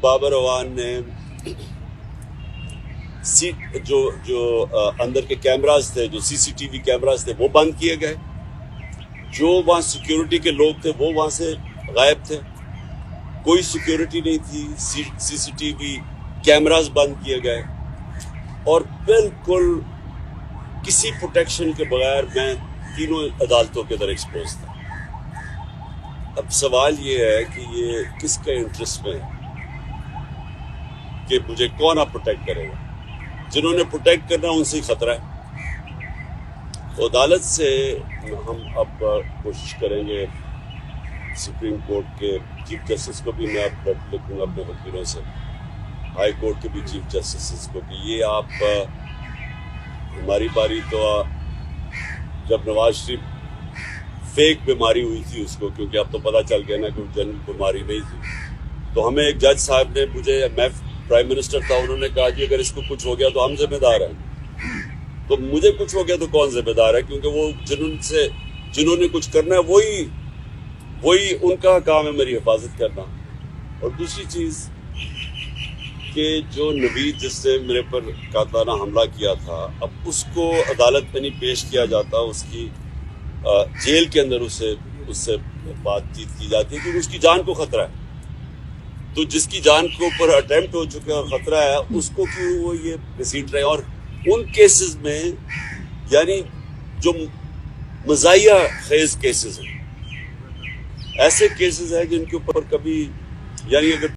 بابر اعوان نے جو اندر کے کیمراز تھے، جو سی سی ٹی وی کیمراز تھے، وہ بند کیے گئے. جو وہاں سیکیورٹی کے لوگ تھے وہ وہاں سے غائب تھے. کوئی سیکیورٹی نہیں تھی. سی سی ٹی وی کیمراز بند کیے گئے اور بالکل کسی پروٹیکشن کے بغیر میں تینوں عدالتوں کے اندر ایکسپوز تھا. اب سوال یہ ہے کہ یہ کس کے انٹرسٹ میں ہے کہ مجھے کون آپ پروٹیکٹ کرے گا؟ جنہوں نے پروٹیکٹ کرنا ان سے ہی خطرہ ہے. تو عدالت سے ہم اب کوشش کریں گے، سپریم کورٹ کے چیف جسٹس کو بھی میں اب لکھوں گا اپنے وکیلوں سے، ہائی کورٹ کے بھی چیف جسٹس کو، کہ یہ آپ ہماری باری تو جب نواز شریف فیک بیماری ہوئی تھی اس کو، کیونکہ اب تو پتہ چل گیا نا کہ وہ جنرل بیماری نہیں تھی، تو ہمیں ایک جج صاحب نے میں پرائم منسٹر تھا، انہوں نے کہا کہ اگر اس کو کچھ ہو گیا تو ہم ذمہ دار ہیں. تو مجھے کچھ ہو گیا تو کون ذمہ دار ہے؟ کیونکہ وہ جنہوں نے کچھ کرنا ہے وہی ان کا کام ہے میری حفاظت کرنا. اور دوسری چیز کہ جو نوید جس نے میرے پر قاتلانہ حملہ کیا تھا، اب اس کو عدالت میں نہیں پیش کیا جاتا، اس کی جیل کے اندر اس سے بات چیت کی جاتی ہے کیونکہ اس کی جان کو خطرہ ہے. تو جس کی جان کے اوپر اٹیمپٹ ہو چکا ہے اور خطرہ ہے، اس کو کیوں وہ یہ گھسیٹ رہے ہیں؟ اور ان کیسز میں یعنی جو مزاحیہ خیز کیسز ہیں، ایسے کیسز ہیں جن کے اوپر کبھی یعنی اگر